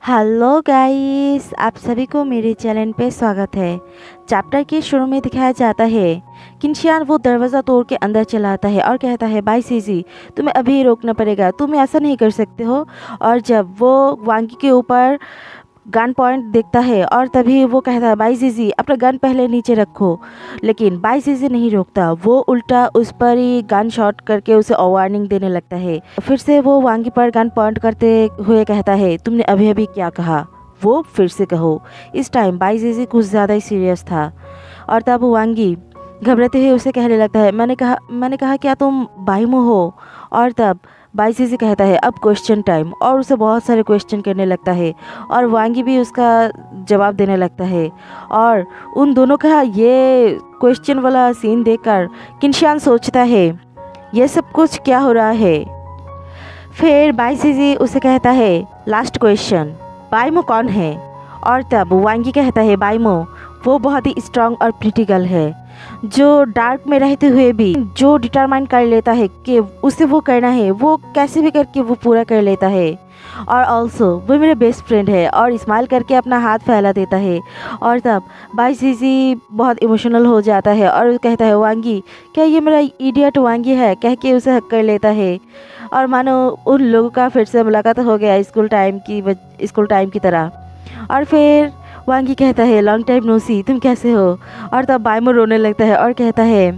Hello guys, आप सभी को मेरे चैनल पे स्वागत है। चैप्टर के शुरू में दिखाया जाता है किनशियान वो दरवाज़ा तोड़ के अंदर चला आता है और कहता है, भाई सीजी तुम्हें अभी रोकना पड़ेगा, तुम ऐसा नहीं कर सकते हो। और जब वो वांगी के ऊपर गन पॉइंट देखता है और तभी वो कहता है, भाई सीजी अपना गन पहले नीचे रखो। लेकिन भाई सीजी नहीं रोकता, वो उल्टा उस पर ही गन शॉट करके उसे वार्निंग देने लगता है। फिर से वो वांगी पर गन पॉइंट करते हुए कहता है, तुमने अभी अभी क्या कहा, वो फिर से कहो। इस टाइम भाई सीजी कुछ ज़्यादा ही सीरियस था और तब वांगी घबराते हुए उसे कहने लगता है, मैंने कहा क्या तुम बाइमो हो। और तब बाईसी से कहता है, अब क्वेश्चन टाइम, और उसे बहुत सारे क्वेश्चन करने लगता है और वांगी भी उसका जवाब देने लगता है। और उन दोनों का ये क्वेश्चन वाला सीन देखकर किनशियान सोचता है, ये सब कुछ क्या हो रहा है। फिर बाईसी जी उसे कहता है, लास्ट क्वेश्चन, बाइमो कौन है। और तब वांगी कहता है, बाइमो वो बहुत ही स्ट्रांग और प्रिटी गर्ल है जो डार्क में रहते हुए भी जो डिटरमाइन कर लेता है कि उसे वो करना है, वो कैसे भी करके वो पूरा कर लेता है। और ऑल्सो वो मेरे बेस्ट फ्रेंड है, और स्माइल करके अपना हाथ फैला देता है। और तब बाई सीजी बहुत इमोशनल हो जाता है और कहता है, वांगी क्या ये मेरा इडियट वांगी है, कह के उसे हक कर लेता है। और मानो उन लोगों का फिर से मुलाकात हो गया स्कूल टाइम की तरह। और फिर वांगी कहता है, लॉन्ग टाइम नो सी, तुम कैसे हो। और तब बाइमो रोने लगता है और कहता है,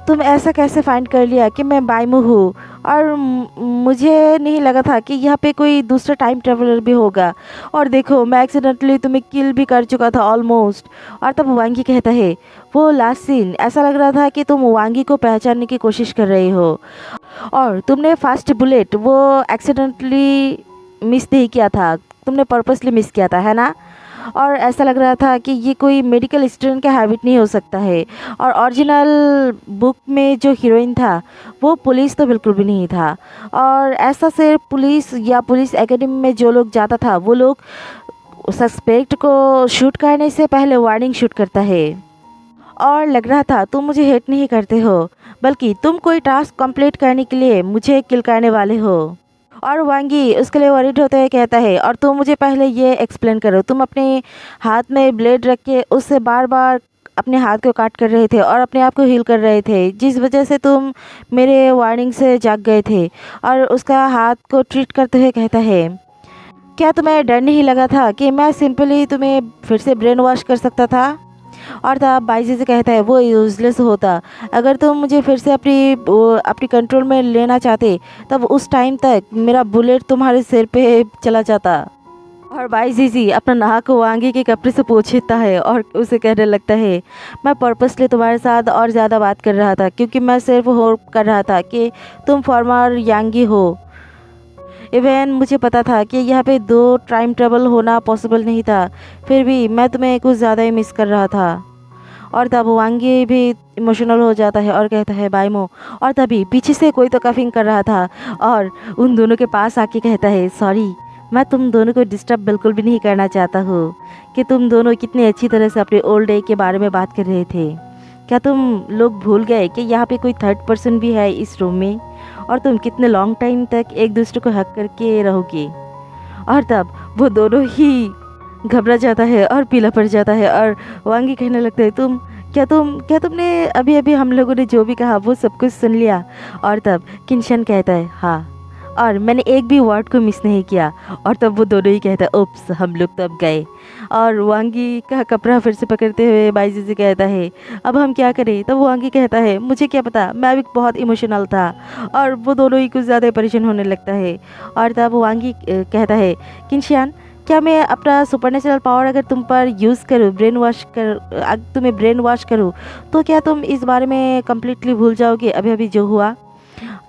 तुम ऐसा कैसे फाइंड कर लिया कि मैं बाइमो हूँ, और मुझे नहीं लगा था कि यहाँ पे कोई दूसरा टाइम ट्रेवलर भी होगा, और देखो मैं एक्सीडेंटली तुम्हें किल भी कर चुका था ऑलमोस्ट। और तब वांगी कहता है, वो लास्ट सीन ऐसा लग रहा था कि तुम वांगी को पहचानने की कोशिश कर रही हो, और तुमने फर्स्ट बुलेट वो एक्सीडेंटली मिस नहीं किया था, तुमने पर्पसली मिस किया था, है ना। और ऐसा लग रहा था कि ये कोई मेडिकल स्टूडेंट का हैबिट नहीं हो सकता है, और ओरिजिनल बुक में जो हीरोइन था वो पुलिस तो बिल्कुल भी नहीं था। और ऐसा सिर्फ पुलिस या पुलिस एकेडमी में जो लोग जाता था वो लोग सस्पेक्ट को शूट करने से पहले वार्निंग शूट करता है। और लग रहा था तुम मुझे हेट नहीं करते हो, बल्कि तुम कोई टास्क कंप्लीट करने के लिए मुझे किल करने वाले हो। और वांगी उसके लिए वरीड होते हुए कहता है, और तुम मुझे पहले ये एक्सप्लेन करो, तुम अपने हाथ में ब्लेड रख के उससे बार बार अपने हाथ को काट कर रहे थे और अपने आप को हील कर रहे थे, जिस वजह से तुम मेरे वार्निंग से जाग गए थे। और उसका हाथ को ट्रीट करते हुए कहता है, क्या तुम्हें डर नहीं लगा था कि मैं सिंपली तुम्हें फिर से ब्रेन वॉश कर सकता था। और तब बाईजी से कहता है, वो यूजलेस होता, अगर तुम मुझे फिर से अपनी कंट्रोल में लेना चाहते तब उस टाइम तक मेरा बुलेट तुम्हारे सिर पे चला जाता। और बाईजी जी अपना नाक वांगी के कपड़े से पोंछता है और उसे कहने लगता है, मैं पर्पसली तुम्हारे साथ और ज़्यादा बात कर रहा था, क्योंकि मैं सिर्फ होप कर रहा था कि तुम फॉर्मर यांगी हो। इवन मुझे पता था कि यहाँ पे दो टाइम ट्रेवल होना पॉसिबल नहीं था, फिर भी मैं तुम्हें कुछ ज़्यादा ही मिस कर रहा था। और तब वांगी भी इमोशनल हो जाता है और कहता है, बाइमो। और तभी पीछे से कोई तो कफिंग कर रहा था और उन दोनों के पास आके कहता है, सॉरी मैं तुम दोनों को डिस्टर्ब बिल्कुल भी नहीं करना चाहता हूँ, कि तुम दोनों कितने अच्छी तरह से अपने ओल्ड डे के बारे में बात कर रहे थे। क्या तुम लोग भूल गए कि यहाँ पे कोई थर्ड पर्सन भी है इस रूम में, और तुम कितने लॉन्ग टाइम तक एक दूसरे को हक करके रहोगे। और तब वो दोनों ही घबरा जाता है और पीला पड़ जाता है, और वांगी कहने लगता है, क्या तुमने अभी अभी हम लोगों ने जो भी कहा वो सब कुछ सुन लिया। और तब किनशन कहता है, हाँ, और मैंने एक भी वर्ड को मिस नहीं किया। और तब वो दोनों ही कहता है, उप्स हम लोग तो अब गए। और वांगी का कपड़ा फिर से पकड़ते हुए बाईजी से कहता है, अब हम क्या करें। तब वांगी कहता है, मुझे क्या पता, मैं भी बहुत इमोशनल था। और वो दोनों ही कुछ ज़्यादा परेशान होने लगता है। और तब वांगी कहता है, किनशियान क्या मैं अपना सुपरनेचुरल पावर अगर तुम पर यूज़ करूँ, तुम्हें ब्रेन वॉश करूँ, तो क्या तुम इस बारे में कम्प्लीटली भूल जाओगे अभी अभी जो हुआ,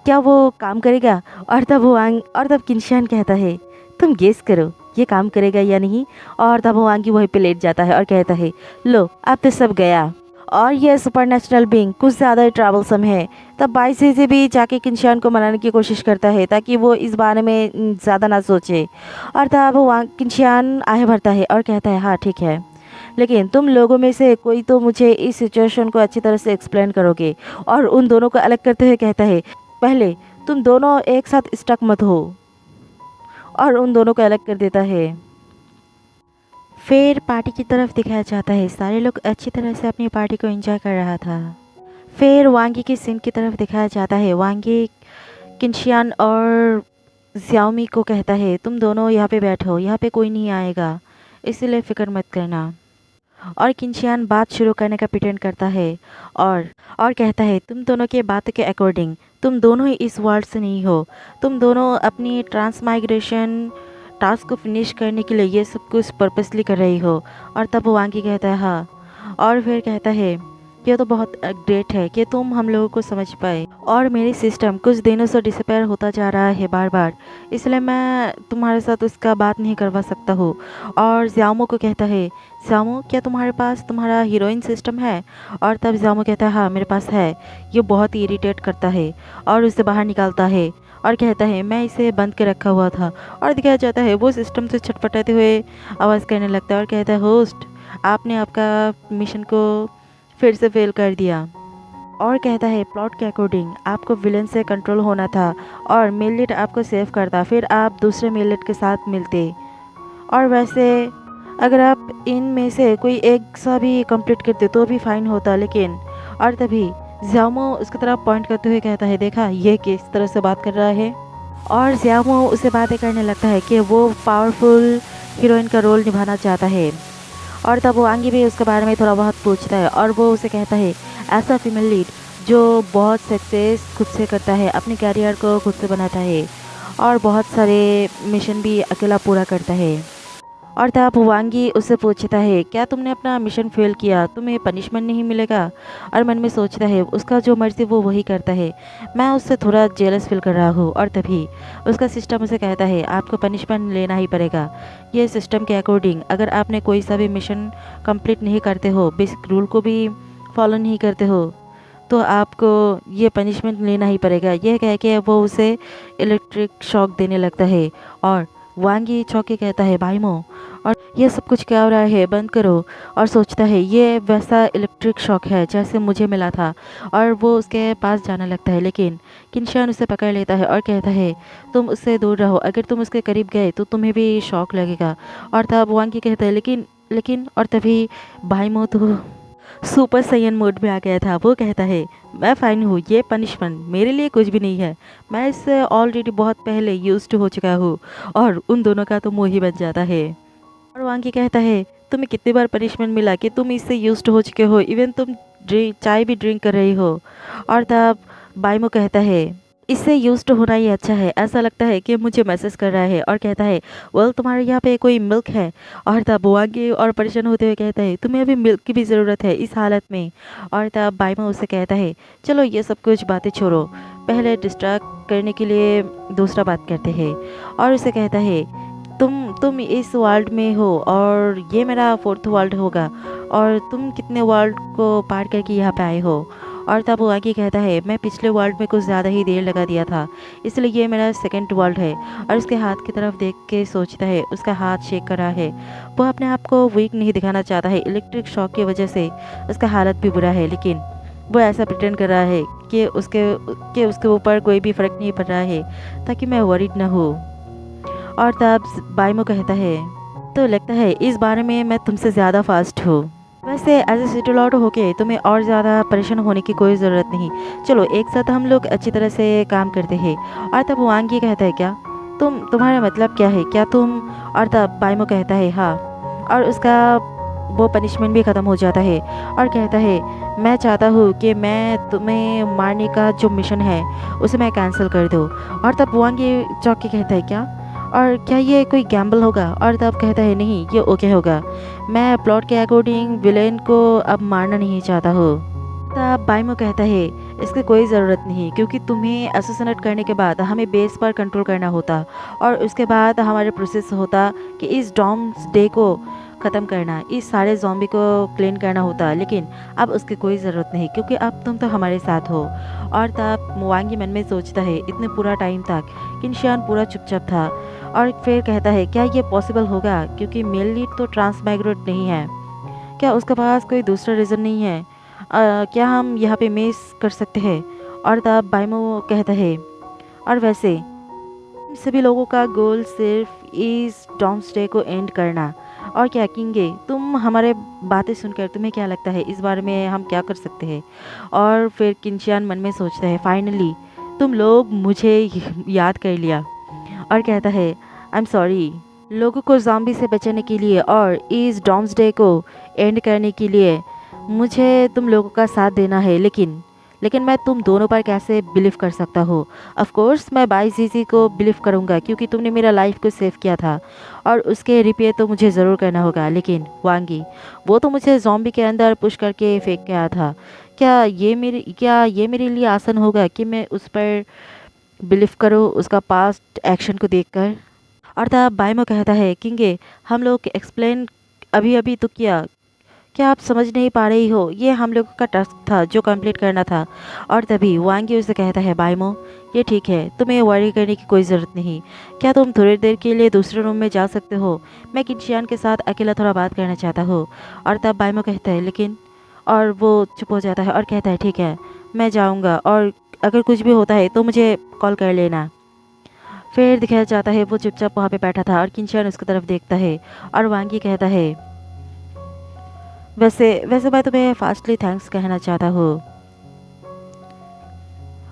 क्या वो काम करेगा। और तब किनशियान कहता है, तुम गेस करो ये काम करेगा या नहीं। और तब वांगी वहीं पे लेट जाता है और कहता है, लो अब तो सब गया। और यह सुपरनेचुरल बीइंग कुछ ज़्यादा ही ट्रैवलसम है। तब बाईसी से भी जाके किनशियान को मनाने की कोशिश करता है ताकि वो इस बारे में ज़्यादा ना सोचे। और तब किनशियान आए भरता है और कहता है, हाँ ठीक है, लेकिन तुम लोगों में से कोई तो मुझे इस सिचुएशन को अच्छी तरह से एक्सप्लेन करोगे। और उन दोनों को अलग करते हुए कहता है, पहले तुम दोनों एक साथ स्टक मत हो। और उन दोनों को अलग कर देता है। फिर पार्टी की तरफ दिखाया जाता है, सारे लोग अच्छी तरह से अपनी पार्टी को एंजॉय कर रहा था। फिर वांगी की सीन की तरफ दिखाया जाता है। वांगी किनशियान और ज़ियाओमी को कहता है, तुम दोनों यहाँ पे बैठो, यहाँ पे कोई नहीं आएगा, इसीलिए फ़िक्र मत करना। और किनशियान बात शुरू करने का प्रिटेंड करता है और कहता है, तुम दोनों के बात के अकॉर्डिंग तुम दोनों ही इस वर्ल्ड से नहीं हो, तुम दोनों अपनी ट्रांसमाइग्रेशन टास्क को फिनिश करने के लिए ये सब कुछ पर्पसली कर रही हो। और तब वांगी कहता है हाँ, और फिर कहता है ये तो बहुत ग्रेट है कि तुम हम लोगों को समझ पाए, और मेरी सिस्टम कुछ दिनों से डिसअपेयर होता जा रहा है बार बार, इसलिए मैं तुम्हारे साथ उसका बात नहीं करवा सकता हूँ। और ज़ियामो को कहता है, ज़ियामो क्या तुम्हारे पास तुम्हारा हीरोइन सिस्टम है? और तब ज़ियामो कहता है हाँ मेरे पास है। ये बहुत ही इरिटेट करता है और उसे बाहर निकालता है और कहता है मैं इसे बंद के रखा हुआ था। और दिखाया जाता है वो सिस्टम से छटपटाते हुए आवाज़ करने लगता है और कहता है, होस्ट आपने आपका मिशन को फिर से फेल कर दिया। और कहता है प्लॉट के अकॉर्डिंग आपको विलन से कंट्रोल होना था और मेल लीड आपको सेव करता, फिर आप दूसरे मेल लीड के साथ मिलते, और वैसे अगर आप इन में से कोई एक सा भी कंप्लीट करते तो भी फाइन होता, लेकिन। और तभी ज़ियामो उसकी तरफ पॉइंट करते हुए कहता है, देखा ये किस तरह से बात कर रहा है। और ज़ियामो उसे बातें करने लगता है कि वो पावरफुल हीरोइन का रोल निभाना चाहता है। और तब वो आगे भी उसके बारे में थोड़ा बहुत पूछता है और वो उसे कहता है ऐसा फीमेल लीड जो बहुत सक्सेस खुद से करता है, अपने कैरियर को खुद से बनाता है और बहुत सारे मिशन भी अकेला पूरा करता है। और तब वांगी उससे पूछता है, क्या तुमने अपना मिशन फेल किया, तुम्हें पनिशमेंट नहीं मिलेगा? और मन में सोचता है उसका जो मर्ज़ी वो वही करता है, मैं उससे थोड़ा जेलस फील कर रहा हूँ। और तभी उसका सिस्टम उसे कहता है, आपको पनिशमेंट लेना ही पड़ेगा। ये सिस्टम के अकॉर्डिंग अगर आपने कोई सा भी मिशन कंप्लीट नहीं करते हो, बेसिक रूल को भी फॉलो नहीं करते हो, तो आपको ये पनिशमेंट लेना ही पड़ेगा। यह कह के वो उसे इलेक्ट्रिक शॉक देने लगता है और वांगी चौके कहता है, भाईमो और ये सब कुछ क्या हो रहा है, बंद करो। और सोचता है ये वैसा इलेक्ट्रिक शॉक है जैसे मुझे मिला था, और वो उसके पास जाने लगता है, लेकिन किनशियान उसे पकड़ लेता है और कहता है तुम उससे दूर रहो, अगर तुम उसके करीब गए तो तुम्हें भी शॉक लगेगा। और तब वांगी कहता है लेकिन लेकिन और तभी भाईमो तो सुपर सैयन मोड में आ गया था। वो कहता है मैं फाइन हूँ, ये पनिशमेंट मेरे लिए कुछ भी नहीं है, मैं इससे ऑलरेडी बहुत पहले यूज्ड हो चुका हूँ। और उन दोनों का तो मुँह ही बन जाता है। और वांगी कहता है तुम्हें कितनी बार पनिशमेंट मिला कि तुम इससे यूज्ड हो चुके हो, इवन तुम चाय भी ड्रिंक कर रही हो। और तब बाइमो कहता है इससे यूज्ड होना ही अच्छा है, ऐसा लगता है कि मुझे मैसेज कर रहा है। और कहता है वेल तुम्हारे यहाँ पे कोई मिल्क है? और तब वांगी और परेशान होते हुए कहता है तुम्हें अभी मिल्क की भी ज़रूरत है इस हालत में। और तब बाइमो उसे कहता है चलो ये सब कुछ बातें छोड़ो, पहले डिस्ट्रैक्ट करने के लिए दूसरा बात करते हैं। और उसे कहता है तुम इस वर्ल्ड में हो और ये मेरा 4th वर्ल्ड होगा, और तुम कितने वर्ल्ड को पार करके यहाँ पे आए हो? और तब वो आगे कहता है मैं पिछले वर्ल्ड में कुछ ज़्यादा ही देर लगा दिया था, इसलिए ये मेरा 2nd वर्ल्ड है। और उसके हाथ की तरफ देख के सोचता है उसका हाथ शेक कर रहा है, वो अपने आप को वीक नहीं दिखाना चाहता है, इलेक्ट्रिक शॉक की वजह से उसका हालत भी बुरा है, लेकिन वो ऐसा प्रिटेंड कर रहा है कि उसके ऊपर कोई भी फ़र्क नहीं पड़ रहा है ताकि मैं वरीड ना हो। और तब बाइमो कहता है तो लगता है इस बारे में मैं तुमसे ज़्यादा फास्ट हूँ, वैसे एज ए सिटी लॉर्ड होके तुम्हें और ज़्यादा परेशान होने की कोई ज़रूरत नहीं, चलो एक साथ हम लोग अच्छी तरह से काम करते हैं। और तब वांगी कहता है क्या तुम्हारा मतलब क्या है, क्या तुम? और तब बाइमो कहता है हाँ, और उसका वो पनिशमेंट भी ख़त्म हो जाता है। और कहता है मैं चाहता हूँ कि मैं तुम्हें मारने का जो मिशन है उसे मैं कैंसिल कर दूँ। और तब वांगी चौंक के कहता है क्या, और क्या ये कोई गैम्बल होगा? और तब कहता है नहीं ये ओके होगा, मैं प्लॉट के अकॉर्डिंग विलेन को अब मारना नहीं चाहता हूँ। तब बाइमो कहता है इसकी कोई ज़रूरत नहीं, क्योंकि तुम्हें असोसिनेट करने के बाद हमें बेस पर कंट्रोल करना होता और उसके बाद हमारे प्रोसेस होता कि इस डॉम्स डे को ख़त्म करना, इस सारे ज़ॉम्बी को क्लीन करना होता, लेकिन अब उसकी कोई ज़रूरत नहीं क्योंकि अब तुम तो हमारे साथ हो। और तब वांगी मन में सोचता है इतने पूरा टाइम तक किनशियान पूरा चुपचाप था, और फिर कहता है क्या ये पॉसिबल होगा, क्योंकि मेल लीड तो ट्रांसमाइग्रेट नहीं है, क्या उसके पास कोई दूसरा रीज़न नहीं है? क्या हम यहाँ पे मिस कर सकते हैं? और तब बाइमो कहता है और वैसे सभी लोगों का गोल सिर्फ इस डॉम्सडे को एंड करना, और क्या किंगे, तुम हमारे बातें सुनकर तुम्हें क्या लगता है इस बारे में हम क्या कर सकते हैं? और फिर किंशियान मन में सोचता है, फाइनली तुम लोग मुझे याद कर लिया। और कहता है, आई एम सॉरी। लोगों को ज़ॉम्बी से बचाने के लिए और इस डॉम्सडे को एंड करने के लिए मुझे तुम लोगों का साथ देना है, लेकिन मैं तुम दोनों पर कैसे बिलीव कर सकता हूँ? ऑफ कोर्स मैं बाईजीजी को बिलीव करूँगा क्योंकि तुमने मेरा लाइफ को सेव किया था और उसके रिपेयर तो मुझे ज़रूर करना होगा, लेकिन वांगी, वो तो मुझे ज़ॉम्बी के अंदर पुश करके फेंक के आया था। क्या ये मेरे लिए आसान होगा कि मैं उस पर बिलीव करूँ उसका पास्ट एक्शन को देखकर? और तब बाइमो कहता है, किंगे, हम लोग एक्सप्लेन अभी अभी तो किया, क्या आप समझ नहीं पा रही हो? ये हम लोगों का टास्क था जो कंप्लीट करना था। और तभी वांगी उसे कहता है, बाइमो, ये ठीक है, तुम्हें वरी करने की कोई ज़रूरत नहीं। क्या तुम थोड़ी देर के लिए दूसरे रूम में जा सकते हो? मैं किंशियान के साथ अकेला थोड़ा बात करना चाहता हूँ। और तब बाइमो कहता है, लेकिन, और वो चुप हो जाता है और कहता है, ठीक है, मैं जाऊँगा और अगर कुछ भी होता है तो मुझे कॉल कर लेना। फिर दिखाया जाता है वो चुपचाप वहाँ पे बैठा था और किंशियान उसकी तरफ देखता है और वांगी कहता है, वैसे वैसे मैं तुम्हें फास्टली थैंक्स कहना चाहता हूँ।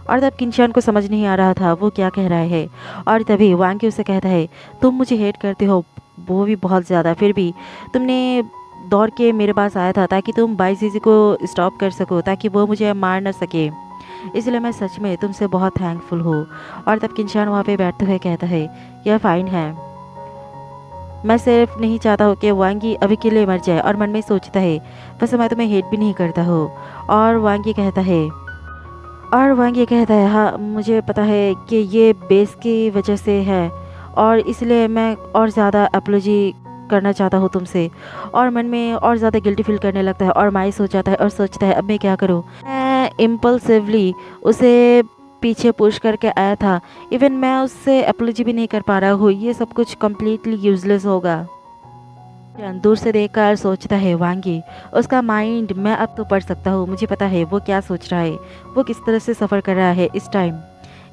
और तब किंशियान को समझ नहीं आ रहा था वो क्या कह रहा है। और तभी वांगी उसे कहता है, तुम मुझे हेट करते हो, वो भी बहुत ज़्यादा, फिर भी तुमने दौड़ के मेरे पास आया था ताकि तुम बाईजीजी को स्टॉप कर सको, ताकि वो मुझे मार ना सके। इसलिए मैं सच में तुमसे बहुत थैंकफुल हूँ। और तब किंशियान वहाँ पे बैठते हुए कहता है, यह फाइन है, मैं सिर्फ नहीं चाहता हूँ कि वांगी अभी के लिए मर जाए। और मन में सोचता है, वैसे मैं तुम्हें हेट भी नहीं करता हूँ। और वांगी कहता है हाँ, मुझे पता है कि ये बेस की वजह से है और इसलिए मैं और ज़्यादा अपोलॉजी करना चाहता हूँ तुमसे। और मन में और ज़्यादा गिल्टी फील करने लगता है और मायूस हो जाता है और सोचता है, अब मैं क्या करूँ? मैं इम्पल्सिवली उसे पीछे पुश करके आया था, इवन मैं उससे अपोलॉजी भी नहीं कर पा रहा हूँ, ये सब कुछ कम्प्लीटली यूजलेस होगा। दूर से देखकर सोचता है वांगी, उसका माइंड मैं अब तो पढ़ सकता हूँ, मुझे पता है वो क्या सोच रहा है, वो किस तरह से सफ़र कर रहा है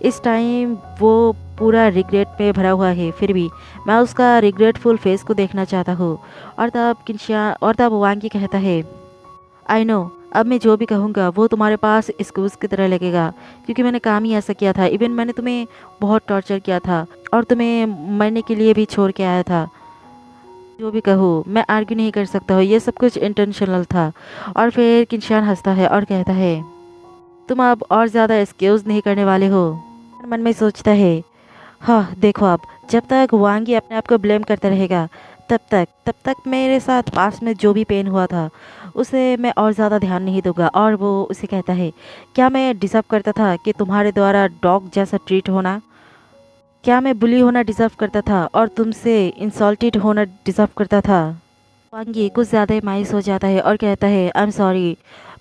इस टाइम वो पूरा रिग्रेट में भरा हुआ है, फिर भी मैं उसका रिग्रेटफुल फेस को देखना चाहता हूँ। और तब वांगी कहता है, आई नो, अब मैं जो भी कहूँगा वो तुम्हारे पास एक्सक्यूज़ की तरह लगेगा क्योंकि मैंने काम ही ऐसा किया था, इवन मैंने तुम्हें बहुत टॉर्चर किया था और तुम्हें मरने के लिए भी छोड़ के आया था। जो भी कहूँ मैं आर्ग्यू नहीं कर सकता हूँ, ये सब कुछ इंटेंशनल था। और फिर किंशियान हंसता है और कहता है, तुम अब और ज़्यादा एक्सक्यूज़ नहीं करने वाले हो। मन में सोचता है, हाँ देखो, अब जब तक वांगी अपने आप को ब्लेम करता रहेगा तब तक मेरे साथ पास में जो भी पेन हुआ था उसे मैं और ज़्यादा ध्यान नहीं दूंगा। और वो उसे कहता है, क्या मैं डिज़र्व करता था कि तुम्हारे द्वारा डॉग जैसा ट्रीट होना? क्या मैं बुली होना डिज़र्व करता था और तुमसे इंसल्टेड होना डिज़र्व करता था? वांगी कुछ ज़्यादा ही मायूस हो जाता है और कहता है, आई एम सॉरी,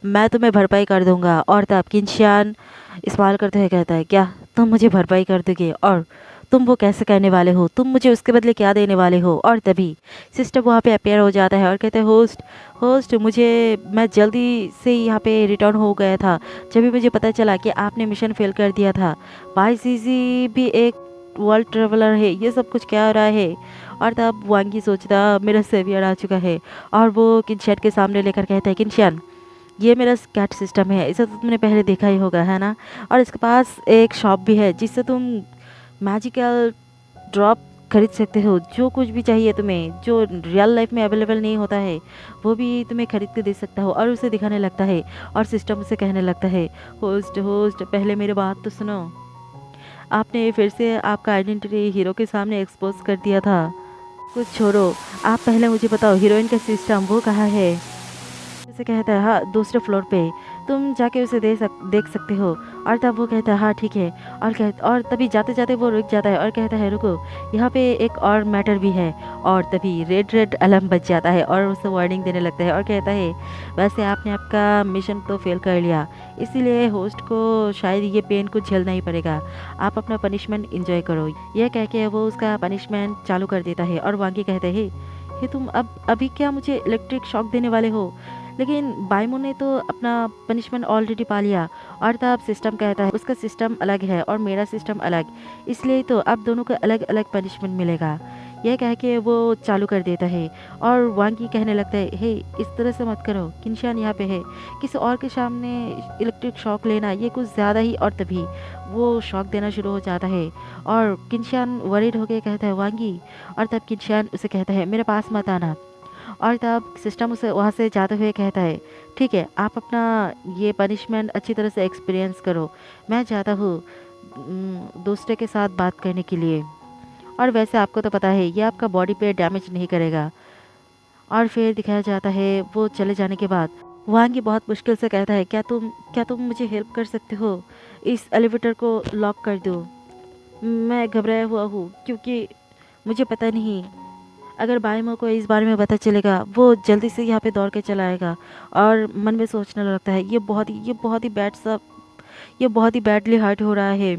मैं तुम्हें भरपाई कर दूंगा। और तब किंशियान इस्तेमाल करते हुए कहता है, क्या तुम मुझे भरपाई कर दोगे? और तुम वो कैसे करने वाले हो? तुम मुझे उसके बदले क्या देने वाले हो? और तभी सिस्टर वहाँ पे अपेयर हो जाता है और कहते हैं, होस्ट मैं जल्दी से यहाँ पे रिटर्न हो गया था जब भी मुझे पता चला कि आपने मिशन फेल कर दिया था। बाईजीजी भी एक वर्ल्ड ट्रेवलर है, ये सब कुछ क्या हो रहा है? और तब वांगी सोचता, मेरा सेवियर आ चुका है। और वो किंशियान के सामने लेकर कहता है, किंशियान, ये मेरा कैट सिस्टम है, इसे तो तुमने पहले देखा ही होगा, है ना? और इसके पास एक शॉप भी है जिससे तुम मैजिकल ड्रॉप खरीद सकते हो, जो कुछ भी चाहिए तुम्हें, जो रियल लाइफ में अवेलेबल नहीं होता है वो भी तुम्हें खरीद के दे सकता हो। और उसे दिखाने लगता है और सिस्टम उसे कहने लगता है, होस्ट पहले मेरी बात तो सुनो, आपने फिर से आपका आइडेंटिटी हीरो के सामने एक्सपोज कर दिया था। कुछ छोड़ो, आप पहले मुझे बताओ हीरोइन का सिस्टम वो कहाँ है? उसे कहता है, हाँ दूसरे फ्लोर पे, तुम जाके उसे देख सकते हो। और तब वो कहता है, हाँ ठीक है। और तभी जाते जाते वो रुक जाता है और कहता है, रुको, यहाँ पे एक और मैटर भी है। और तभी रेड अलार्म बज जाता है और उसे वार्निंग देने लगता है और कहता है, वैसे आपने आपका मिशन तो फेल कर लिया, इसीलिए होस्ट को शायद ये पेन को झेलना ही पड़ेगा, आप अपना पनिशमेंट इंजॉय करो। यह कह के वो उसका पनिशमेंट चालू कर देता है। और वांगी कहते हैं, ये तुम अभी क्या मुझे इलेक्ट्रिक शॉक देने वाले हो? लेकिन बाइमो ने तो अपना पनिशमेंट ऑलरेडी पा लिया। और तब सिस्टम कहता है, उसका सिस्टम अलग है और मेरा सिस्टम अलग, इसलिए तो अब दोनों को अलग अलग पनिशमेंट मिलेगा। यह कह के वो चालू कर देता है और वांगी कहने लगता है, हे इस तरह से मत करो, किनशान यहाँ पे है, किसी और के सामने इलेक्ट्रिक शॉक लेना ये कुछ ज़्यादा ही। और तभी वो शॉक देना शुरू हो जाता है और किनशान वरीड होके कहता है वांगी। और तब किनशान उसे कहता है मेरे पास मत आना। और तब सिस्टम उसे वहाँ से जाते हुए कहता है, ठीक है आप अपना ये पनिशमेंट अच्छी तरह से एक्सपीरियंस करो, मैं जाता हूँ दूसरे के साथ बात करने के लिए। और वैसे आपको तो पता है ये आपका बॉडी पे डैमेज नहीं करेगा। और फिर दिखाया जाता है वो चले जाने के बाद वांगी बहुत मुश्किल से कहता है, क्या तुम मुझे हेल्प कर सकते हो, इस एलिवेटर को लॉक कर दो। मैं घबराया हुआ हूँ क्योंकि मुझे पता नहीं, अगर बाइमो को इस बारे में पता चलेगा वो जल्दी से यहाँ पे दौड़ के चला आएगा। और मन में सोचने लगता है ये बहुत ही बैडली हर्ट हो रहा है,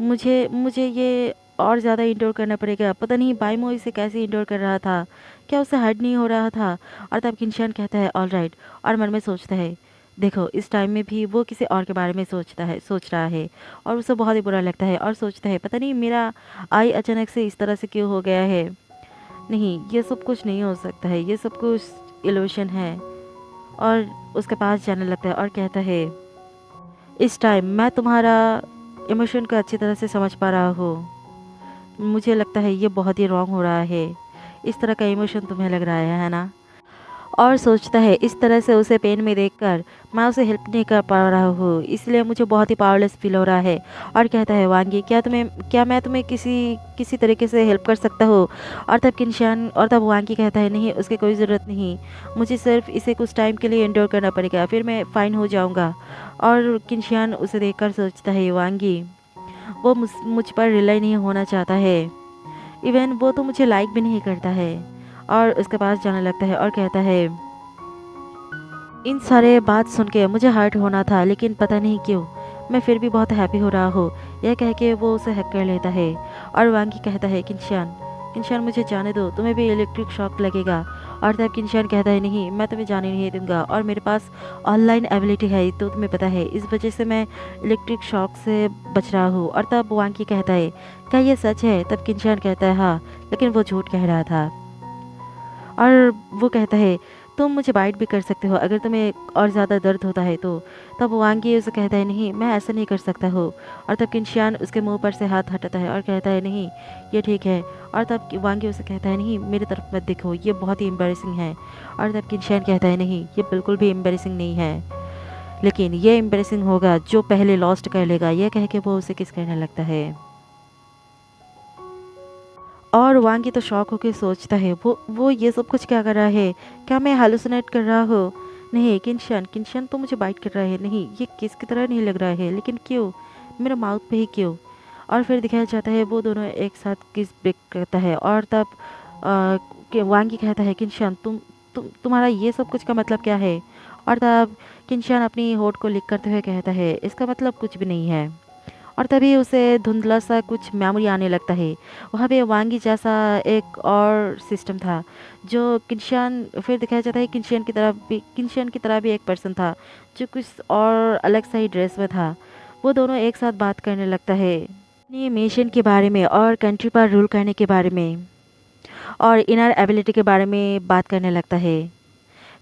मुझे ये और ज़्यादा इंडोर करना पड़ेगा। पता नहीं बाइमो इसे कैसे इंडोर कर रहा था, क्या उसे हर्ट नहीं हो रहा था। और तब किनशान कहता है ऑल राइट, और मन में सोचता है देखो इस टाइम में भी वो किसी और के बारे में सोच रहा है और उसे बहुत ही बुरा लगता है। और सोचता है पता नहीं मेरा आई अचानक से इस तरह से क्यों हो गया है, नहीं ये सब कुछ नहीं हो सकता है, ये सब कुछ इल्यूशन है। और उसके पास जाने लगता है और कहता है इस टाइम मैं तुम्हारा इमोशन को अच्छी तरह से समझ पा रहा हूँ, मुझे लगता है ये बहुत ही रॉन्ग हो रहा है, इस तरह का इमोशन तुम्हें लग रहा है ना। और सोचता है इस तरह से उसे पेन में देखकर मैं उसे हेल्प नहीं कर पा रहा हूँ, इसलिए मुझे बहुत ही पावरलेस फील हो रहा है। और कहता है वांगी क्या मैं तुम्हें किसी तरीके से हेल्प कर सकता हूँ। और तब वांगी कहता है नहीं उसकी कोई ज़रूरत नहीं, मुझे सिर्फ इसे कुछ टाइम के लिए इंडोर करना पड़ेगा, फिर मैं फ़ाइन हो जाऊँगा। और किनशियान उसे देखकर सोचता है वांगी वो मुझ पर रिलाई नहीं होना चाहता है, इवन वो तो मुझे लाइक भी नहीं करता है। और उसके पास जाने लगता है और कहता है इन सारे बात सुन के मुझे हर्ट होना था लेकिन पता नहीं क्यों मैं फिर भी बहुत हैप्पी हो रहा हूँ। यह कह के वो उसे हक कर लेता है और वांगी कहता है किनशान मुझे जाने दो, तुम्हें भी इलेक्ट्रिक शॉक लगेगा। और तब किनशान कहता है नहीं मैं तुम्हें जाने नहीं दूंगा, और मेरे पास ऑनलाइन एबिलिटी है तो तुम्हें पता है, इस वजह से मैं इलेक्ट्रिक शॉक से बच रहा हूँ। और तब वांगी कहता है क्या ये सच है। तब किनशान कहता है हाँ, लेकिन वो झूठ कह रहा था। और वो कहता है तुम मुझे बाइट भी कर सकते हो अगर तुम्हें और ज़्यादा दर्द होता है तो। तब वांगी उसे कहता है नहीं मैं ऐसा नहीं कर सकता हूँ। और तब किनशियान उसके मुंह पर से हाथ हटाता है और कहता है नहीं ये ठीक है। और तब वांगी उसे कहता है नहीं मेरी तरफ मत देखो, ये बहुत ही एम्बेरसिंग है। और तब किनशियान कहता है नहीं ये बिल्कुल भी एम्बेरसिंग नहीं है, लेकिन ये एम्बेरसिंग होगा जो पहले लॉस्ट कर लेगा। यह कह के वो उसे किस करने लगता है। और वांगी तो शॉक होकर सोचता है वो ये सब कुछ क्या कर रहा है, क्या मैं हेलुसिनेट कर रहा हूँ। नहीं किनशन तो मुझे बाइट कर रहा है, नहीं ये किस की तरह नहीं लग रहा है, लेकिन क्यों मेरा माउथ पे ही क्यों। और फिर दिखाया जाता है वो दोनों एक साथ किस ब्रेक करता है। और तब वांगी कहता है किनशन तुम्हारा ये सब कुछ का मतलब क्या है। और तब किनशन अपनी होठ को लिख करते हुए कहता है इसका मतलब कुछ भी नहीं है। और तभी उसे धुंधला सा कुछ मेमोरी आने लगता है। वहाँ पे वांगी जैसा एक और सिस्टम था जो किनशियान, फिर दिखाया जाता है किनशियान की तरह भी एक पर्सन था जो कुछ और अलग सा ही ड्रेस में था। वो दोनों एक साथ बात करने लगता है अपनी मिशन के बारे में और कंट्री पर रूल करने के बारे में और इनर एबिलिटी के बारे में बात करने लगता है।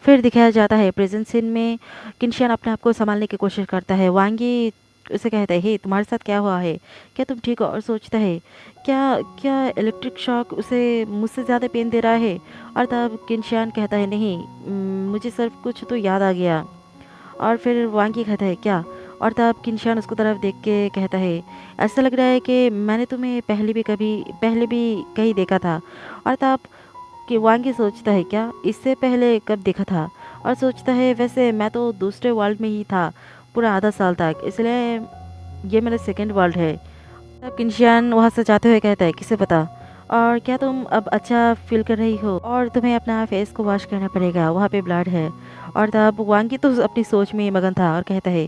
फिर दिखाया जाता है प्रेजेंट सीन में किनशियान अपने आप को संभालने की कोशिश करता है। वांगी उसे कहता है हे तुम्हारे साथ क्या हुआ है, क्या तुम ठीक हो। और सोचता है क्या क्या इलेक्ट्रिक शॉक उसे मुझसे ज़्यादा पेन दे रहा है। और तब किनशियान कहता है नहीं मुझे सिर्फ कुछ तो याद आ गया। और फिर वांगी कहता है क्या। और तब किनशियान उसको तरफ देख के कहता है ऐसा लग रहा है कि मैंने तुम्हें पहले भी कहीं देखा था। और तब कि वांगी सोचता है क्या इससे पहले कब देखा था। और सोचता है वैसे मैं तो दूसरे वर्ल्ड में ही था पूरा आधा साल तक, इसलिए ये मेरा सेकंड वर्ल्ड है। तब किनशियान वहाँ से जाते हुए कहता है किसे पता। और क्या तुम अब अच्छा फील कर रही हो, और तुम्हें अपना फेस को वॉश करना पड़ेगा, वहाँ पे ब्लड है। और तब वांगी तो अपनी सोच में मगन था और कहता है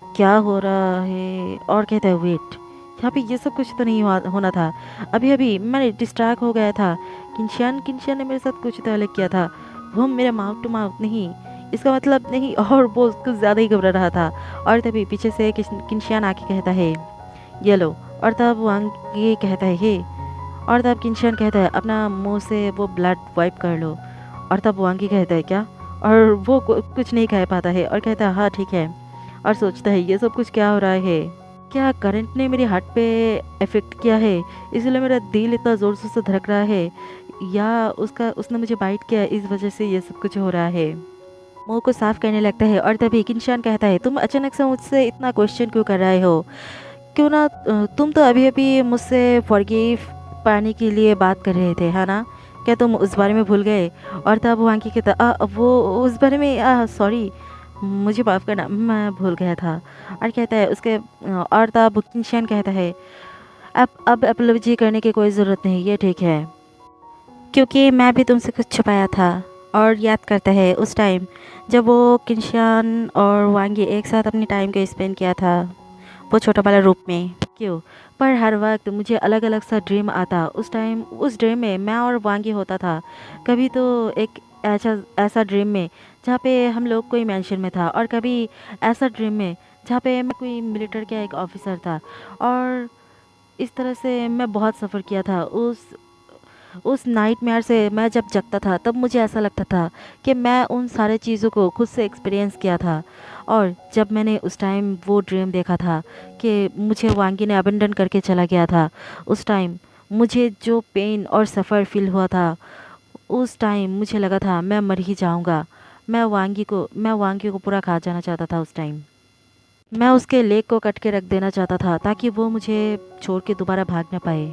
क्या हो रहा है। और कहता है वेट यहाँ पे ये सब कुछ तो नहीं होना था, अभी अभी मैं डिस्ट्रैक्ट हो गया था। किनशियान ने मेरे साथ कुछ तो अलग किया था, वो मेरा माउथ टू माउथ नहीं, इसका मतलब नहीं। और वो कुछ ज़्यादा ही घबरा रहा था। और तभी पीछे से किनशियान आके कहता है ये लो। और तब वांगी कहता है हे। और तब किंशियान कहता है अपना मुंह से वो ब्लड वाइप कर लो। और तब वांगी कहता है क्या? और वो कुछ नहीं कह पाता है और कहता है हाँ ठीक है। और सोचता है ये सब कुछ क्या हो रहा है, क्या करंट ने मेरे हार्ट पे इफेक्ट किया है इसलिए मेरा दिल इतना ज़ोर से धड़क रहा है, या उसने मुझे बाइट किया इस वजह से ये सब कुछ हो रहा है। मुंह को साफ करने लगता है और तभी किंशान कहता है तुम अचानक से मुझसे इतना क्वेश्चन क्यों कर रहे हो? क्यों ना तुम तो अभी अभी मुझसे फॉरगिव पाने के लिए बात कर रहे थे है ना? क्या तुम उस बारे में भूल गए? और तब वांकी कहता वो उस बारे में सॉरी, मुझे माफ़ करना, मैं भूल गया था। और कहता है उसके और तब किंशान कहता है अब एपोलॉजी करने की कोई ज़रूरत नहीं, ये ठीक है, क्योंकि मैं भी तुमसे कुछ छुपाया था। और याद करता है उस टाइम जब वो किंशान और वांगी एक साथ अपनी टाइम को स्पेंड किया था वो छोटा वाला रूप में। क्यों? पर हर वक्त मुझे अलग अलग सा ड्रीम आता। उस टाइम उस ड्रीम में मैं और वांगी होता था। कभी तो एक ऐसा ऐसा ड्रीम में जहाँ पे हम लोग कोई मेंशन में था, और कभी ऐसा ड्रीम में जहाँ पे मैं कोई मिलिट्री का एक ऑफिसर था। और इस तरह से मैं बहुत सफ़र किया था। उस नाइटमेयर से मैं जब जगता था तब मुझे ऐसा लगता था कि मैं उन सारे चीज़ों को खुद से एक्सपीरियंस किया था। और जब मैंने उस टाइम वो ड्रीम देखा था कि मुझे वांगी ने अबंडन करके चला गया था, उस टाइम मुझे जो पेन और सफ़र फील हुआ था, उस टाइम मुझे लगा था मैं मर ही जाऊंगा। मैं वांगी को पूरा खा जाना चाहता था। उस टाइम मैं उसके लेग को कट के रख देना चाहता था ताकि वो मुझे छोड़ के दोबारा भाग ना पाए।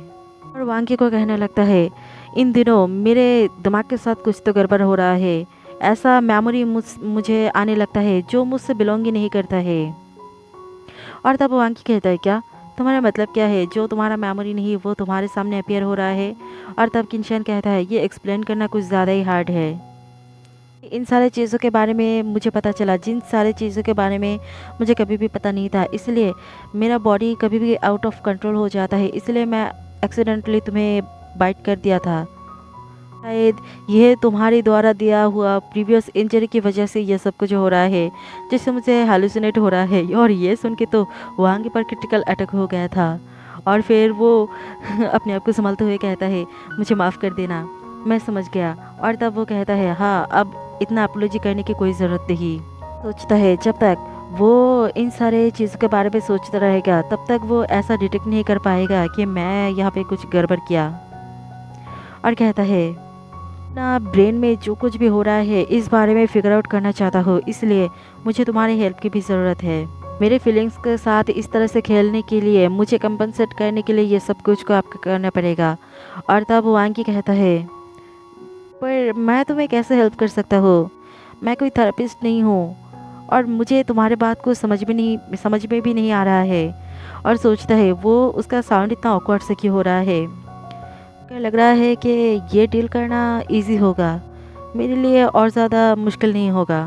और वांगी को कहने लगता है इन दिनों मेरे दिमाग के साथ कुछ तो गड़बड़ हो रहा है। ऐसा मेमोरी मुझे आने लगता है जो मुझसे बिलोंग ही नहीं करता है। और तब वांगी कहता है क्या? तुम्हारा मतलब क्या है? जो तुम्हारा मेमोरी नहीं वो तुम्हारे सामने अपियर हो रहा है? और तब किंशन कहता है ये एक्सप्लेन करना कुछ ज़्यादा ही हार्ड है। इन सारे चीज़ों के बारे में मुझे पता चला जिन सारे चीज़ों के बारे में मुझे कभी भी पता नहीं था, इसलिए मेरा बॉडी कभी भी आउट ऑफ कंट्रोल हो जाता है, इसलिए मैं एक्सीडेंटली तुम्हें बाइट कर दिया था। शायद यह तुम्हारे द्वारा दिया हुआ प्रीवियस इंजरी की वजह से ये सब कुछ हो रहा है, जिससे मुझे हालुसिनेट हो रहा है। और ये सुन के तो वांग पर क्रिटिकल अटैक हो गया था। और फिर वो अपने आप को संभालते हुए कहता है मुझे माफ़ कर देना, मैं समझ गया। और तब वो कहता है हाँ अब इतना अपोलॉजी करने की कोई ज़रूरत नहीं। सोचता है जब तक वो इन सारे चीज़ों के बारे में सोचता रहेगा तब तक वो ऐसा डिटेक्ट नहीं कर पाएगा कि मैं यहाँ पे कुछ गड़बड़ किया। और कहता है ना ब्रेन में जो कुछ भी हो रहा है इस बारे में फिगर आउट करना चाहता हूँ, इसलिए मुझे तुम्हारी हेल्प की भी ज़रूरत है। मेरे फीलिंग्स के साथ इस तरह से खेलने के लिए मुझे कंपनसेट करने के लिए ये सब कुछ को आपको करना पड़ेगा। और तब वांगी कहता है पर मैं तुम्हें कैसे हेल्प कर सकता हूँ? मैं कोई थेरेपिस्ट नहीं हूँ और मुझे तुम्हारे बात को समझ में भी नहीं आ रहा है। और सोचता है वो उसका साउंड इतना ऑकवर्ड से क्यों हो रहा है। क्या लग रहा है कि ये डील करना इजी होगा, मेरे लिए और ज़्यादा मुश्किल नहीं होगा।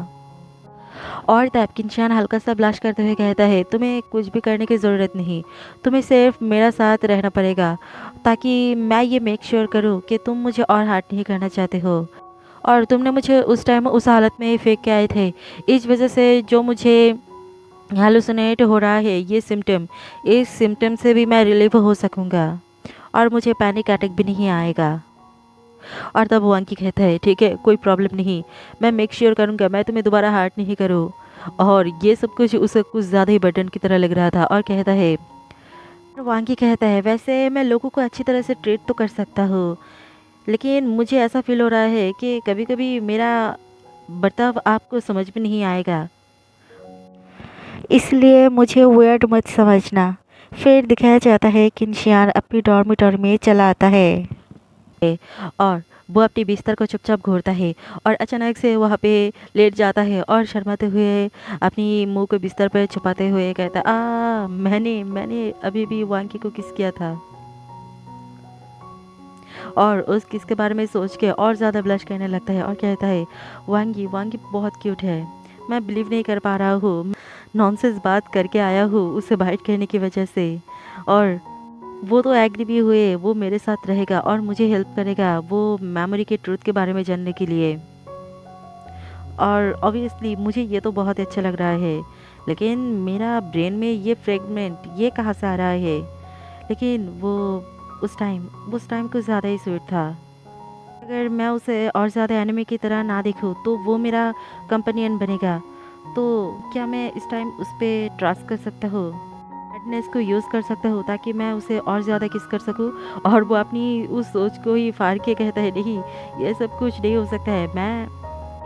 और तब किंशान हल्का सा ब्लश करते हुए कहता है तुम्हें कुछ भी करने की ज़रूरत नहीं, तुम्हें सिर्फ मेरा साथ रहना पड़ेगा ताकि मैं ये मेक श्योर करूँ कि तुम मुझे और हार्ट नहीं करना चाहते हो। और तुमने मुझे उस टाइम उस हालत में फेंक के आए थे, इस वजह से जो मुझे हेलुसिनेट हो रहा है इस सिम्टम से भी मैं रिलीव हो सकूँगा और मुझे पैनिक अटैक भी नहीं आएगा। और तब वो अंकी कहता है ठीक है कोई प्रॉब्लम नहीं, मैं मेक श्योर करूँगा मैं तुम्हें दोबारा हार्ट नहीं करूँ। और ये सब कुछ उसे कुछ ज़्यादा ही बर्डन की तरह लग रहा था। और कहता है वांगी कहता है वैसे मैं लोगों को अच्छी तरह से ट्रीट तो कर सकता हूँ, लेकिन मुझे ऐसा फील हो रहा है कि कभी कभी मेरा बर्ताव आपको समझ में नहीं आएगा, इसलिए मुझे वियर्ड मत समझना। फिर दिखाया जाता है कि निशान अपनी डॉर्मिटोरी में चला आता है और वो अपनी बिस्तर को चुपचाप घूरता है और अचानक से वहाँ पे लेट जाता है और शर्माते हुए अपनी मुंह को बिस्तर पर छुपाते हुए कहता मैंने अभी भी वांकी को किस किया था। और उस किस के बारे में सोच के और ज़्यादा ब्लश करने लगता है और कहता है वांगी बहुत क्यूट है, मैं बिलीव नहीं कर पा रहा हूँ, नॉनसेंस बात करके आया हूँ उसे बाइट करने की वजह से। और वो तो एग्री भी हुए, वो मेरे साथ रहेगा और मुझे हेल्प करेगा वो मेमोरी के ट्रूथ के बारे में जानने के लिए। और ऑब्वियसली मुझे ये तो बहुत अच्छा लग रहा है, लेकिन मेरा ब्रेन में ये फ्रेगमेंट ये कहाँ से आ रहा है? लेकिन वो उस टाइम कुछ ज़्यादा ही स्वीट था। अगर मैं उसे और ज़्यादा एनिमे की तरह ना देखूँ तो वो मेरा कंपेनियन बनेगा। तो क्या मैं इस टाइम उस पे ट्रस्ट कर सकता हूँ? सैडनेस को यूज़ कर सकता हूँ ताकि मैं उसे और ज़्यादा किस कर सकूँ? और वो अपनी उस सोच को ही फाड़ के कहता है नहीं, ये सब कुछ नहीं हो सकता है। मैं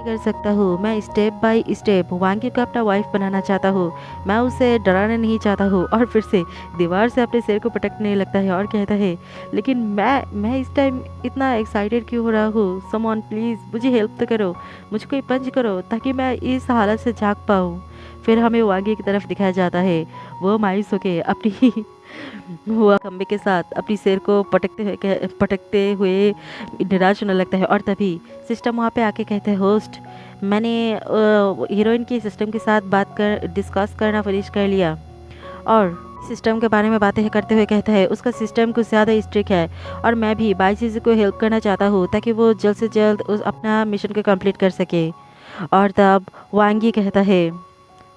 कर सकता हूँ। मैं स्टेप बाय स्टेप वांगी को अपना वाइफ बनाना चाहता हूँ। मैं उसे डराना नहीं चाहता हूँ। और फिर से दीवार से अपने सिर को पटकने लगता है और कहता है लेकिन मैं इस टाइम इतना एक्साइटेड क्यों हो रहा हूँ? समवन प्लीज़ मुझे हेल्प तो करो, मुझे कोई पंच करो ताकि मैं इस हालत से जाग पाऊँ। फिर हमें वांगी की तरफ दिखाया जाता है। वो मायूस होके अपनी हुआ खंबे के साथ अपनी सिर को पटकते हुए निराश होने लगता है। और तभी सिस्टम वहाँ पे आके कहते हैं होस्ट, मैंने हीरोइन की सिस्टम के साथ बात कर डिस्कस करना फिनिश कर लिया। और सिस्टम के बारे में बातें करते हुए कहता है उसका सिस्टम कुछ ज़्यादा स्ट्रिक्ट है और मैं भी बाईसीसी को हेल्प करना चाहता हूँ ताकि वो जल्द से जल्द अपना मिशन को कंप्लीट कर सके। और तब वांगी कहता है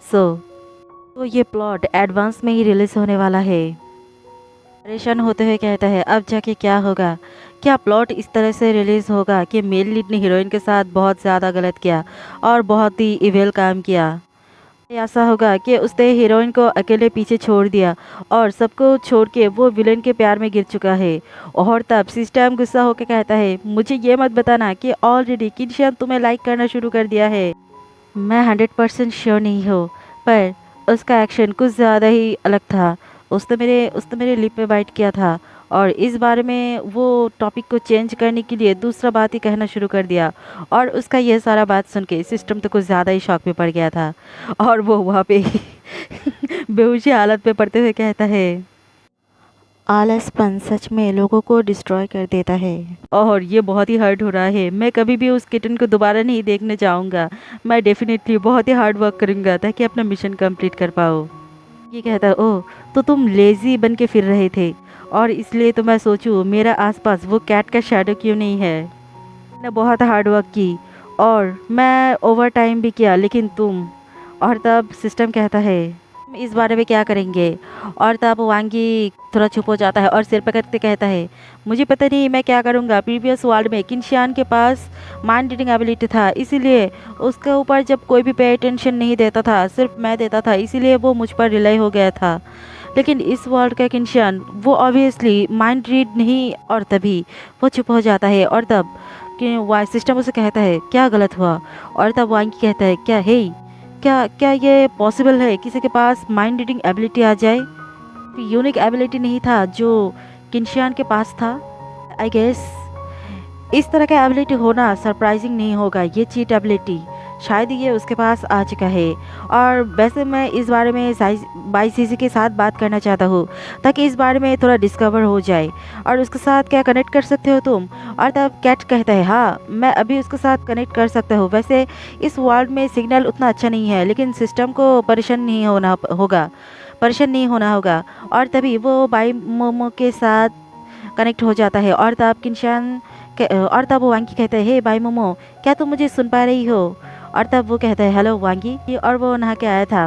तो ये प्लॉट एडवांस में ही रिलीज होने वाला है। परेशान होते हुए कहता है अब जाके क्या होगा? क्या प्लॉट इस तरह से रिलीज होगा कि मेल लीड ने हीरोइन के साथ बहुत ज़्यादा गलत किया और बहुत ही इविल काम किया? ऐसा होगा कि उसने हीरोइन को अकेले पीछे छोड़ दिया और सबको छोड़ के वो विलेन के प्यार में गिर चुका है। और तब सिस्टम गुस्सा होकर कहता है मुझे ये मत बताना कि ऑलरेडी किनशियन तुम्हें लाइक करना शुरू कर दिया है। मैं 100% श्योर नहीं हूँ, पर उसका एक्शन कुछ ज़्यादा ही अलग था। उसने मेरे लिप पे बाइट किया था और इस बारे में वो टॉपिक को चेंज करने के लिए दूसरा बात ही कहना शुरू कर दिया। और उसका यह सारा बात सुन के सिस्टम तो कुछ ज़्यादा ही शॉक में पड़ गया था और वो वहाँ पे बेहोशी हालत में पड़ते हुए कहता है आलसपन सच में लोगों को डिस्ट्रॉय कर देता है और ये बहुत ही हर्ट हो रहा है। मैं कभी भी उस किटन को दोबारा नहीं देखने जाऊंगा। मैं डेफिनेटली बहुत ही हार्ड वर्क करूंगा ताकि अपना मिशन कंप्लीट कर पाओ। ये कहता ओह, तो तुम लेज़ी बन के फिर रहे थे और इसलिए तो मैं सोचूं मेरा आसपास वो कैट का शैडो क्यों नहीं है। मैंने बहुत हार्ड वर्क की और मैं ओवर टाइम भी किया, लेकिन तुम। और तब सिस्टम कहता है "हम इस बारे में क्या करेंगे?" और तब वांगी थोड़ा चुप हो जाता है और सिर पकड़ते कहता है मुझे पता नहीं मैं क्या करूँगा। प्रीवियस वर्ल्ड में किनशियान के पास माइंड रीडिंग एबिलिटी था, इसीलिए उसके ऊपर जब कोई भी पे अटेंशन नहीं देता था, सिर्फ मैं देता था, इसीलिए वो मुझ पर रिलाई हो गया था। लेकिन इस वर्ल्ड का किनशियान वो ऑब्वियसली माइंड रीड नहीं। और तभी वो चुप हो जाता है और तब कि वाई सिस्टम उसे कहता है क्या गलत हुआ? और तब वांगी कहता है क्या ये पॉसिबल है किसी के पास माइंड रीडिंग एबिलिटी आ जाए? यूनिक एबिलिटी नहीं था जो किनशियान के पास था। आई गेस इस तरह का एबिलिटी होना सरप्राइजिंग नहीं होगा। ये चीट एबिलिटी शायद ये उसके पास आ चुका है। और वैसे मैं इस बारे में बाईसीसी के साथ बात करना चाहता हूँ ताकि इस बारे में थोड़ा डिस्कवर हो जाए। और उसके साथ क्या कनेक्ट कर सकते हो तुम? और तब कैट कहता है हाँ, मैं अभी उसके साथ कनेक्ट कर सकता हूँ। वैसे इस वर्ल्ड में सिग्नल उतना अच्छा नहीं है, लेकिन सिस्टम को परेशान नहीं होना होगा। और तभी वो बाई मोमो के साथ कनेक्ट हो जाता है। और तब वो वांगी कहता है हे बाई मोमो, क्या तुम मुझे सुन पा रही हो? और तब वो कहता है हेलो वांगी, और वो नहा के आया था।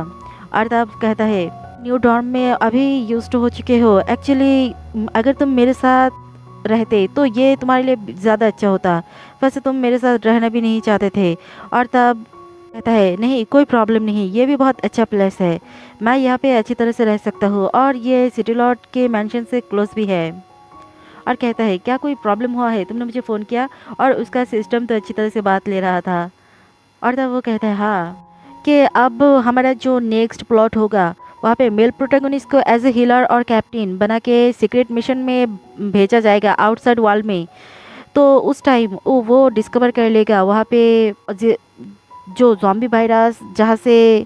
और तब कहता है न्यू डॉर्म में अभी यूज्ड हो चुके हो। एक्चुअली अगर तुम मेरे साथ रहते तो ये तुम्हारे लिए ज़्यादा अच्छा होता। वैसे तुम मेरे साथ रहना भी नहीं चाहते थे। और तब कहता है नहीं, कोई प्रॉब्लम नहीं, ये भी बहुत अच्छा प्लेस है, मैं यहाँ पे अच्छी तरह से रह सकता हूँ और ये सिटी लॉर्ड के मैंशन से क्लोज भी है। और कहता है क्या कोई प्रॉब्लम हुआ है? तुमने मुझे फ़ोन किया और उसका सिस्टम तो अच्छी तरह से बात ले रहा था। और तब वो कहता है हाँ कि अब हमारा जो नेक्स्ट प्लॉट होगा वहाँ पे मेल प्रोटैगनिस्ट को एज ए हीलर और कैप्टन बना के सीक्रेट मिशन में भेजा जाएगा आउटसाइड वर्ल्ड में। तो उस टाइम वो डिस्कवर कर लेगा वहाँ पे जो ज़ॉम्बी वायरस जहाँ से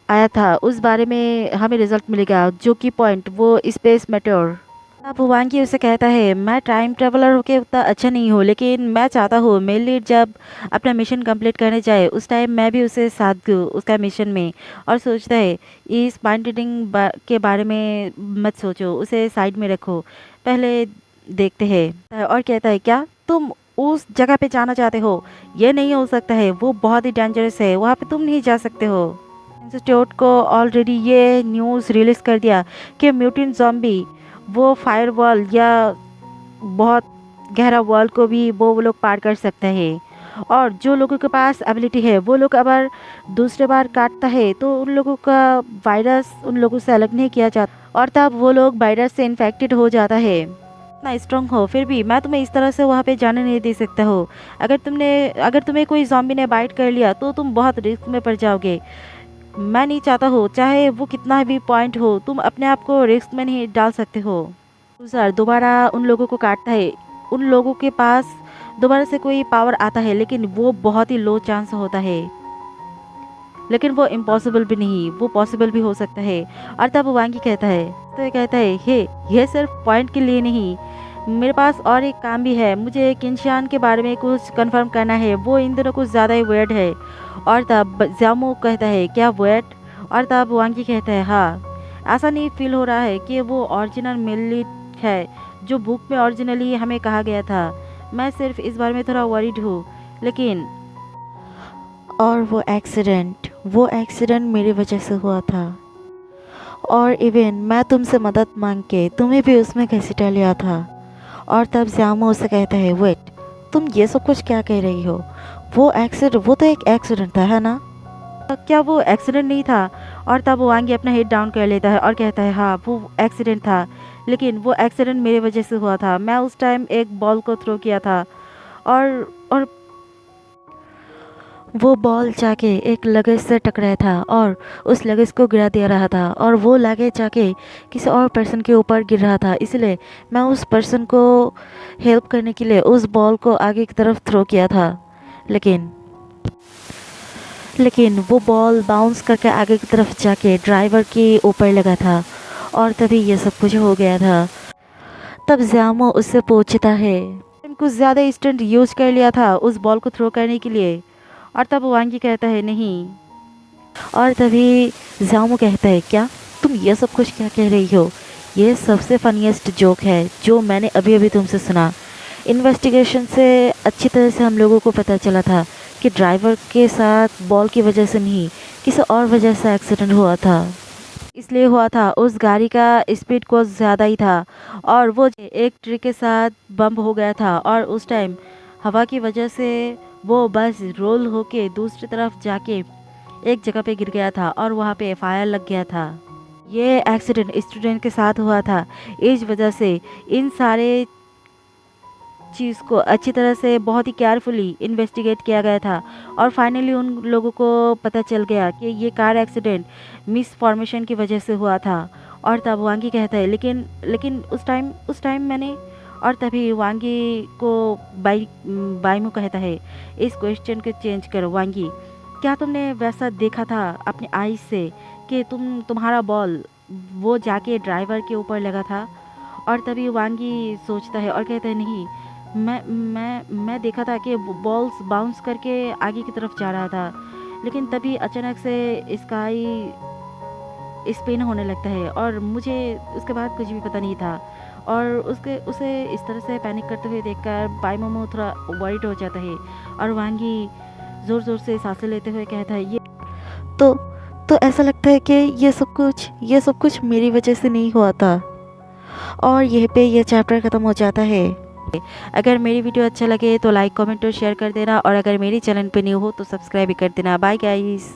आया था उस बारे में हमें रिजल्ट मिलेगा, जो कि पॉइंट वो स्पेस मेटेओर। अब वांगी उसे कहता है मैं टाइम ट्रेवलर होके उतना अच्छा नहीं हूँ, लेकिन मैं चाहता हूँ मेल लीड जब अपना मिशन कंप्लीट करने जाए उस टाइम मैं भी उसे साथ दूँ उसका मिशन में। और सोचता है इस माइंड रीडिंग के बारे में मत सोचो, उसे साइड में रखो, पहले देखते हैं। और कहता है क्या तुम उस जगह पे जाना चाहते हो? ये नहीं हो सकता है, वो बहुत ही डेंजरस है, वहाँ पे तुम नहीं जा सकते हो। इंस्टीट्यूट को ऑलरेडी ये न्यूज़ रिलीज़ कर दिया कि म्यूटेंट ज़ॉम्बी वो फायर वॉल या बहुत गहरा वॉल को भी वो लोग पार कर सकते हैं। और जो लोगों के पास एबिलिटी है वो लोग अगर दूसरे बार काटता है तो उन लोगों का वायरस उन लोगों से अलग नहीं किया जाता और तब वो लोग वायरस से इन्फेक्टेड हो जाता है। इतना स्ट्रांग हो फिर भी मैं तुम्हें इस तरह से वहाँ पे जाने नहीं दे सकता हो। अगर तुम्हें कोई ज़ॉम्बी ने बाइट कर लिया तो तुम बहुत रिस्क में पड़ जाओगे। मैं नहीं चाहता हो, चाहे वो कितना भी पॉइंट हो, तुम अपने आप को रिस्क में नहीं डाल सकते हो। सर दोबारा उन लोगों को काटता है, उन लोगों के पास दोबारा से कोई पावर आता है लेकिन वो बहुत ही लो चांस होता है। लेकिन वो इम्पॉसिबल भी नहीं, वो पॉसिबल भी हो सकता है। और तब वांगी कहता है तो ये कहता है हे ये सिर्फ पॉइंट के लिए नहीं, मेरे पास और एक काम भी है। मुझे किनशान के बारे में कुछ कंफर्म करना है, वो इन दिनों कुछ ज़्यादा ही वर्ड है। और तब जामो कहता है क्या वर्ड? और तब वांगी कहता है हाँ, ऐसा नहीं फील हो रहा है कि वो ओरिजिनल मिलिट है जो बुक में ओरिजिनली हमें कहा गया था। मैं सिर्फ इस बारे में थोड़ा वरीड हूँ। लेकिन और वो एक्सीडेंट मेरी वजह से हुआ था और इवन मैं तुमसे मदद मांग के तुम्हें भी उसमें घसीटा लिया था। और तब जामो उसे कहता है वेट, तुम ये सब कुछ क्या कह रही हो? वो तो एक एक्सीडेंट था, है ना? क्या वो एक्सीडेंट नहीं था? और तब वांगी अपना हेड डाउन कर लेता है और कहता है हाँ वो एक्सीडेंट था, लेकिन वो एक्सीडेंट मेरे वजह से हुआ था। मैं उस टाइम एक बॉल को थ्रो किया था और वो बॉल जाके एक लगेज से टकराया था और उस लगेज को गिरा दे रहा था और वो लगेज जाके किसी और पर्सन के ऊपर गिर रहा था। इसलिए मैं उस पर्सन को हेल्प करने के लिए उस बॉल को आगे की तरफ थ्रो किया था। लेकिन वो बॉल बाउंस करके आगे की तरफ जाके ड्राइवर के ऊपर लगा था और तभी ये सब कुछ हो गया था। तब जामो उससे पूछता है कुछ ज़्यादा स्टंट यूज कर लिया था उस बॉल को थ्रो करने के लिए। और तब वांगी कहता है नहीं। और तभी जामो कहता है क्या तुम ये सब कुछ क्या कह रही हो? ये सबसे फनीएस्ट जोक है जो मैंने अभी अभी तुमसे सुना। इन्वेस्टिगेशन से अच्छी तरह से हम लोगों को पता चला था कि ड्राइवर के साथ बॉल की वजह से नहीं, किसी और वजह से एक्सीडेंट हुआ था। इसलिए हुआ था उस गाड़ी का स्पीड कुछ ज़्यादा ही था और वो एक ट्री के साथ बम्प हो गया था और उस टाइम हवा की वजह से वो बस रोल होके दूसरी तरफ जाके एक जगह पे गिर गया था और वहाँ पे फायर लग गया था। ये एक्सीडेंट स्टूडेंट के साथ हुआ था, इस वजह से इन सारे चीज़ को अच्छी तरह से बहुत ही केयरफुली इन्वेस्टिगेट किया गया था और फाइनली उन लोगों को पता चल गया कि ये कार एक्सीडेंट मिस फॉर्मेशन की वजह से हुआ था। और तब वांगी कहता है लेकिन उस टाइम मैंने। और तभी वांगी को बाईमू कहता है इस क्वेश्चन को चेंज करो वांगी, क्या तुमने वैसा देखा था अपने आईज से कि तुम्हारा बॉल वो जाके ड्राइवर के ऊपर लगा था? और तभी वांगी सोचता है और कहता है नहीं, मैं देखा था कि बॉल्स बाउंस करके आगे की तरफ जा रहा था, लेकिन तभी अचानक से स्काई स्पिन होने लगता है और मुझे उसके बाद कुछ भी पता नहीं था। और उसे इस तरह से पैनिक करते हुए देखकर बाईमोमो थोड़ा वरीड हो जाता है और वांगी ज़ोर ज़ोर से सांसें लेते हुए कहता है ये तो ऐसा लगता है कि ये सब कुछ मेरी वजह से नहीं हुआ था। और यहीं पे ये चैप्टर ख़त्म हो जाता है। अगर मेरी वीडियो अच्छा लगे तो लाइक कमेंट और शेयर कर देना और अगर मेरी चैनल पे न्यू हो तो सब्सक्राइब भी कर देना। Bye guys.